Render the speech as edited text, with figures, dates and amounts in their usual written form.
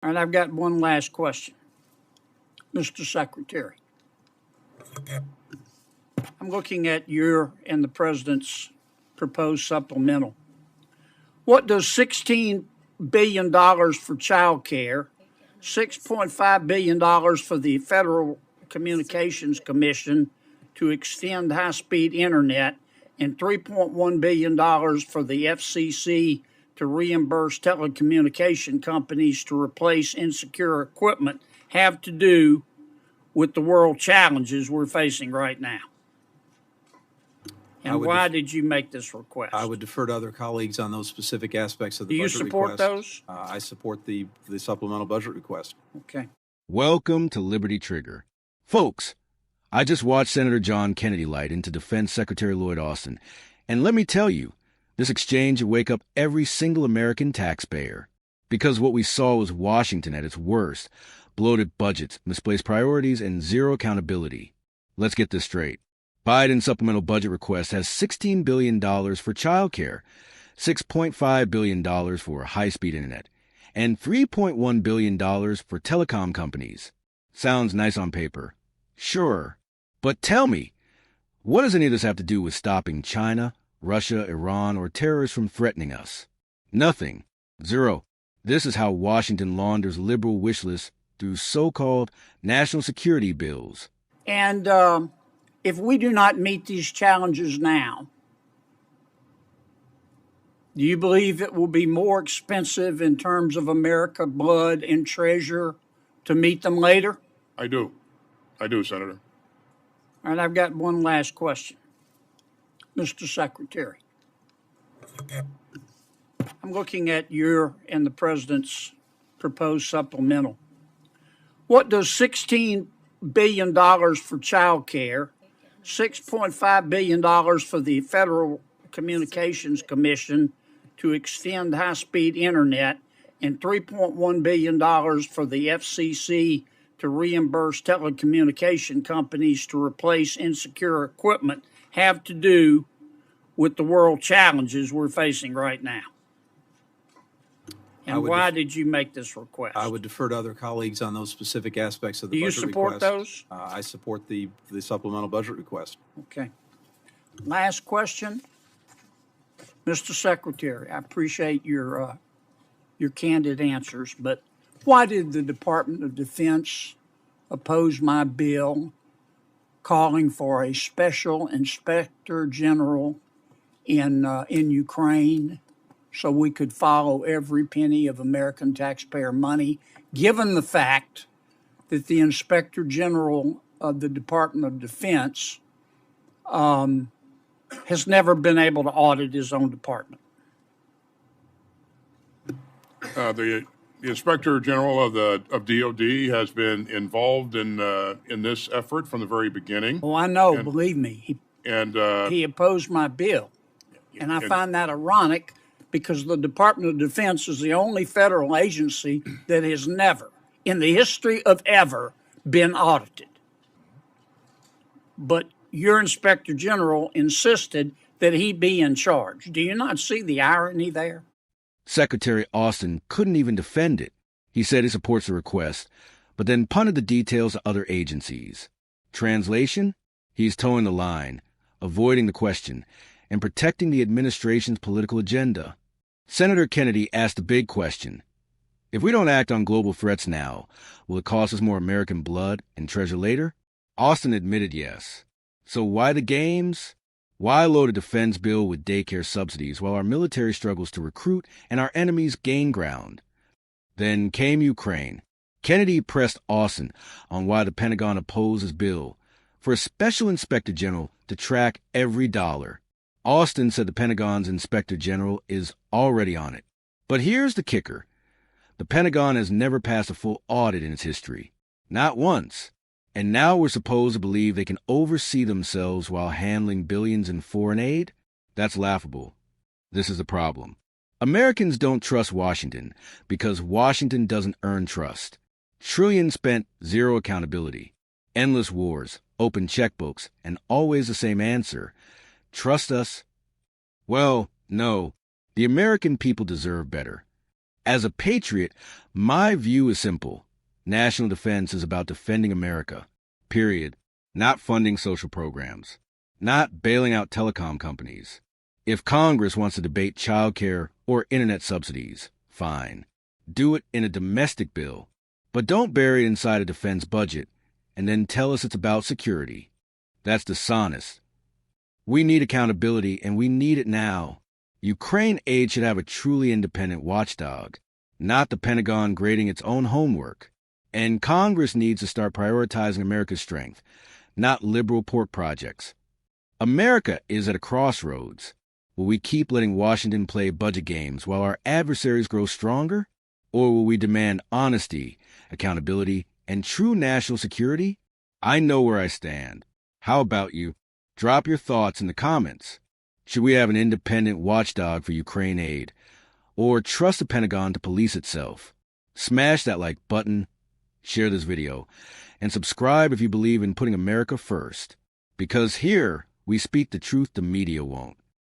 All right, I've got one last question. Mr. Secretary, I'm looking at your and the President's proposed supplemental. What does $16 billion for child care, $6.5 billion for the Federal Communications Commission to extend high-speed internet, and $3.1 billion for the FCC to reimburse telecommunication companies to replace insecure equipment have to do with the world challenges we're facing right now? And why did you make this request? I would defer to other colleagues on those specific aspects of the budget request. Do you support those? I support the supplemental budget request. Okay. Welcome to Liberty Trigger. Folks, I just watched Senator John Kennedy light into Defense Secretary Lloyd Austin, and let me tell you, this exchange would wake up every single American taxpayer. Because what we saw was Washington at its worst: bloated budgets, misplaced priorities, and zero accountability. Let's get this straight. Biden's supplemental budget request has $16 billion for childcare, $6.5 billion for high-speed internet, and $3.1 billion for telecom companies. Sounds nice on paper. Sure. But tell me, what does any of this have to do with stopping China, Russia, Iran, or terrorists from threatening us? Nothing. Zero. This is how Washington launders liberal wish lists through so-called national security bills. And if we do not meet these challenges now, do you believe it will be more expensive in terms of America blood and treasure to meet them later? I do, Senator. All right, I've got one last question. Mr. Secretary, I'm looking at your and the President's proposed supplemental. What does $16 billion for child care, $6.5 billion for the Federal Communications Commission to extend high-speed internet, and $3.1 billion for the FCC to reimburse telecommunication companies to replace insecure equipment have to do with the world challenges we're facing right now? And why did you make this request? I would defer to other colleagues on those specific aspects of the budget request. Do you support those? I support the supplemental budget request. Okay. Last question. Mr. Secretary, I appreciate your candid answers, but why did the Department of Defense oppose my bill calling for a special inspector general in Ukraine so we could follow every penny of American taxpayer money, given the fact that the Inspector General of the Department of Defense has never been able to audit his own department? The Inspector General of DOD has been involved in this effort from the very beginning. Oh, I know. Believe me, he opposed my bill, and I find that ironic, because the Department of Defense is the only federal agency that has never, in the history of ever, been audited. But your Inspector General insisted that he be in charge. Do you not see the irony there? Secretary Austin couldn't even defend it. He said he supports the request, but then punted the details to other agencies. Translation? He's towing the line, avoiding the question, and protecting the administration's political agenda. Senator Kennedy asked the big question. If we don't act on global threats now, will it cost us more American blood and treasure later? Austin admitted yes. So why the games? Why load a defense bill with daycare subsidies while our military struggles to recruit and our enemies gain ground? Then came Ukraine. Kennedy pressed Austin on why the Pentagon opposed his bill for a special inspector general to track every dollar. Austin said the Pentagon's inspector general is already on it. But here's the kicker. The Pentagon has never passed a full audit in its history. Not once. And now we're supposed to believe they can oversee themselves while handling billions in foreign aid? That's laughable. This is the problem. Americans don't trust Washington because Washington doesn't earn trust. Trillions spent, zero accountability. Endless wars, open checkbooks, and always the same answer. Trust us? Well, no. The American people deserve better. As a patriot, my view is simple. National defense is about defending America, period. Not funding social programs, not bailing out telecom companies. If Congress wants to debate childcare or internet subsidies, fine. Do it in a domestic bill, but don't bury it inside a defense budget and then tell us it's about security. That's dishonest. We need accountability, and we need it now. Ukraine aid should have a truly independent watchdog, not the Pentagon grading its own homework. And Congress needs to start prioritizing America's strength, not liberal pork projects. America is at a crossroads. Will we keep letting Washington play budget games while our adversaries grow stronger? Or will we demand honesty, accountability, and true national security? I know where I stand. How about you? Drop your thoughts in the comments. Should we have an independent watchdog for Ukraine aid? Or trust the Pentagon to police itself? Smash that like button, share this video, and subscribe if you believe in putting America first. Because here, we speak the truth the media won't.